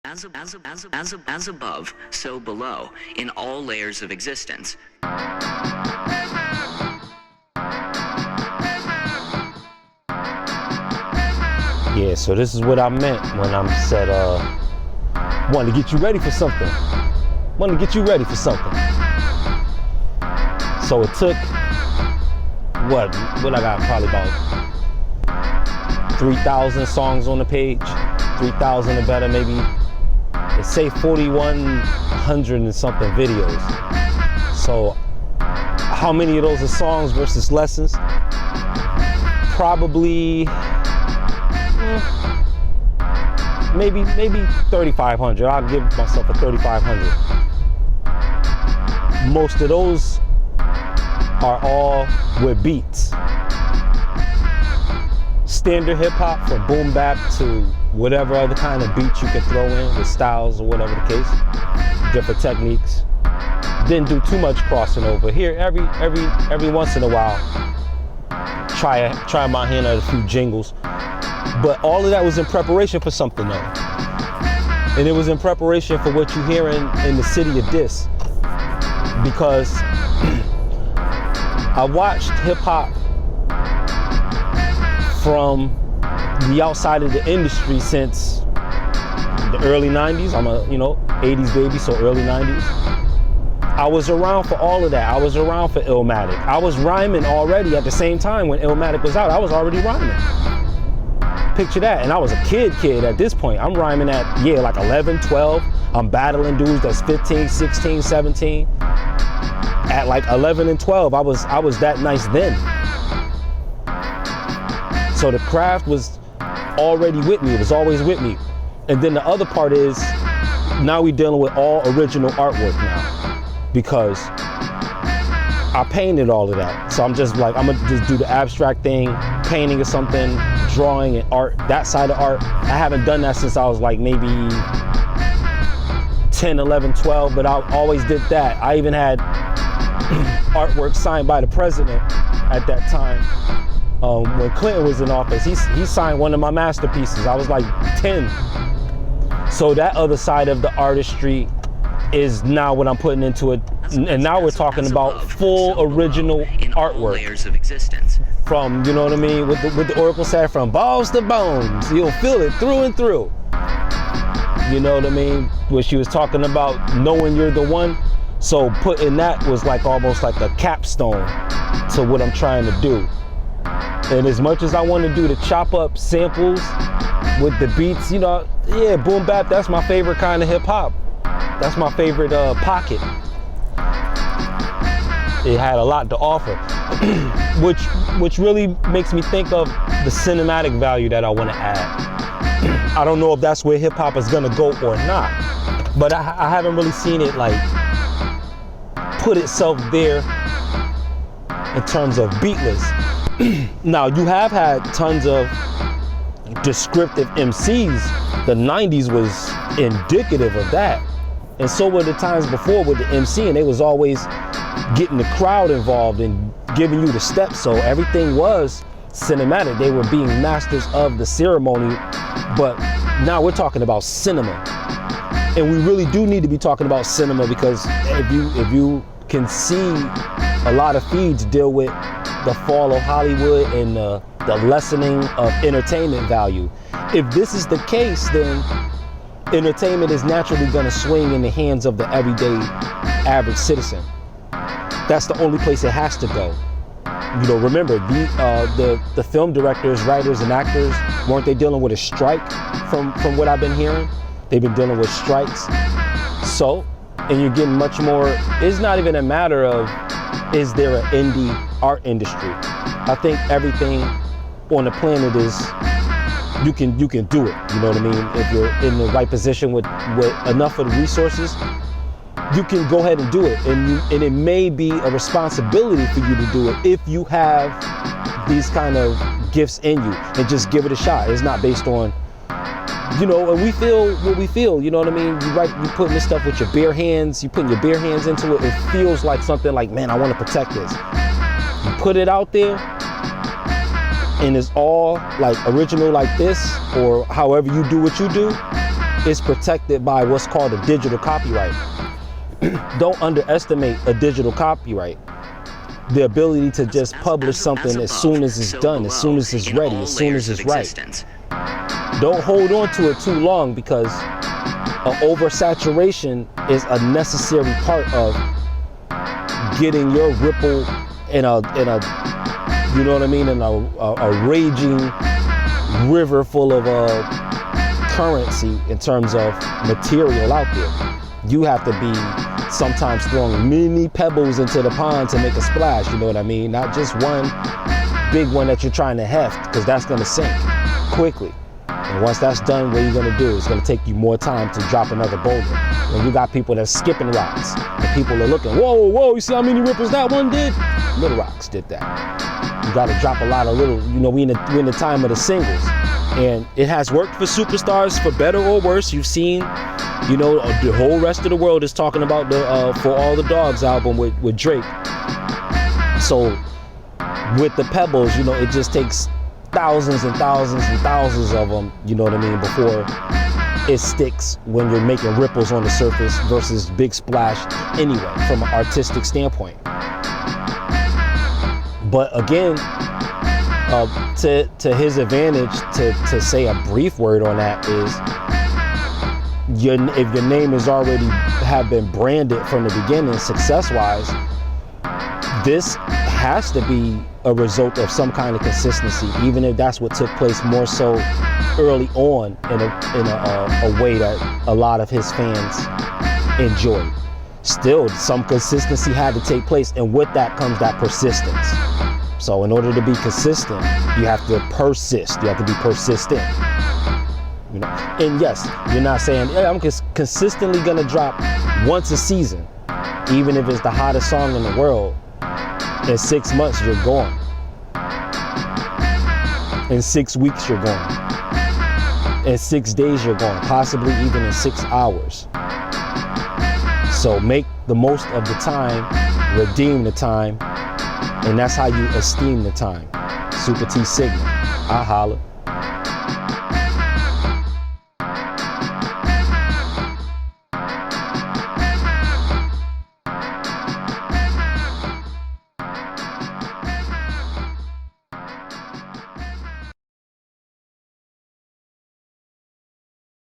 As above, so below, in all layers of existence. Yeah, so this is what I meant when I said, wanted to get you ready for something. Wanted to get you ready for something. So it took, what I got, probably about 3,000 songs on the page, 3,000 or better, maybe. Let's say 4,100 and something videos. So how many of those are songs versus lessons? Probably, maybe 3,500. I'll give myself a 3,500. Most of those are all with beats. Standard hip hop from boom bap to whatever other kind of beats you can throw in with styles or whatever the case, different techniques. Didn't do too much crossing over. Here, every once in a while, try my hand at a few jingles. But all of that was in preparation for something though. And it was in preparation for what you hear in the city of Dis. Because I watched hip hop from the outside of the industry since the early 90s. I'm a 80s baby, so early 90s. I was around for all of that. I was around for Illmatic. I was rhyming already at the same time when Illmatic was out. I was already rhyming. Picture that. And I was a kid at this point. I'm rhyming at, like 11, 12. I'm battling dudes that's 15, 16, 17. At like 11 and 12, I was that nice then. So the craft was already with me. It was always with me. And then the other part is, now we're dealing with all original artwork now, because I painted all of that. So I'm just like, I'm gonna just do the abstract thing, painting or something, drawing and art, that side of art. I haven't done that since I was like maybe 10, 11, 12, but I always did that. I even had artwork signed by the president at that time. When Clinton was in office, he signed one of my masterpieces. I was like 10. So that other side of the artistry is now what I'm putting into it. And now we're talking about full original artwork. Layers of existence. From, you know what I mean, with the Oracle said, from balls to bones. You'll feel it through and through. You know what I mean? Where she was talking about knowing you're the one. So putting that was like almost like a capstone to what I'm trying to do. And as much as I want to do the chop up samples with the beats, boom bap, that's my favorite kind of hip hop. That's my favorite pocket. It had a lot to offer, which really makes me think of the cinematic value that I want to add. I don't know if that's where hip hop is gonna go or not, but I haven't really seen it like put itself there in terms of beatless. Now, you have had tons of descriptive MCs. The 90s was indicative of that. And so were the times before with the MC, and they was always getting the crowd involved and giving you the steps. So everything was cinematic. They were being masters of the ceremony. But now we're talking about cinema. And we really do need to be talking about cinema, because if you can see, a lot of feeds deal with the fall of Hollywood and the lessening of entertainment value. If this is the case, then entertainment is naturally going to swing in the hands of the everyday average citizen. That's the only place it has to go. Remember, the film directors, writers, and actors, weren't they dealing with a strike from what I've been hearing? They've been dealing with strikes. So, and you're getting much more, it's not even a matter of, is there an indie art industry? I think everything on the planet is, you can do it, you know what I mean? If you're in the right position with enough of the resources, you can go ahead and do it. And it may be a responsibility for you to do it if you have these kind of gifts in you, and just give it a shot. It's not based on, and we feel what we feel, you know what I mean? You putting this stuff with your bare hands, you putting your bare hands into it, it feels like something like, man, I want to protect this. You put it out there, and it's all like original like this, or however you do what you do, is protected by what's called a digital copyright. Don't underestimate a digital copyright. The ability to just publish something as soon as it's done, as soon as it's ready, as soon as it's right. Don't hold on to it too long, because oversaturation is a necessary part of getting your ripple in a you know what I mean, in a raging river full of currency in terms of material out there. You have to be sometimes throwing many pebbles into the pond to make a splash, you know what I mean? Not just one big one that you're trying to heft, because that's going to sink quickly. And once that's done, what you're going to do is going to take you more time to drop another boulder. When you got people that's skipping rocks, and people are looking, whoa, you see how many ripples that one did? Little Rocks did that. You got to drop a lot of little, you know, we in the time of the singles. And it has worked for superstars, for better or worse. You've seen, you know, the whole rest of the world is talking about the For All the Dogs album with Drake. So with the pebbles, you know, it just takes thousands and thousands and thousands of them, you know what I mean, before it sticks when you're making ripples on the surface versus big splash anyway, from an artistic standpoint. But again, to his advantage, to say a brief word on that is, if your name is already have been branded from the beginning success-wise, this has to be a result of some kind of consistency, even if that's what took place more so early on in a way that a lot of his fans enjoyed. Still, some consistency had to take place, and with that comes that persistence. So in order to be consistent, you have to persist. You have to be persistent. You know? And yes, you're not saying, hey, I'm consistently gonna drop once a season, even if it's the hottest song in the world. In 6 months, you're gone. In 6 weeks, you're gone. In 6 days, you're gone. Possibly even in 6 hours. So make the most of the time, redeem the time, and that's how you esteem the time. Super T Sigma. I holla.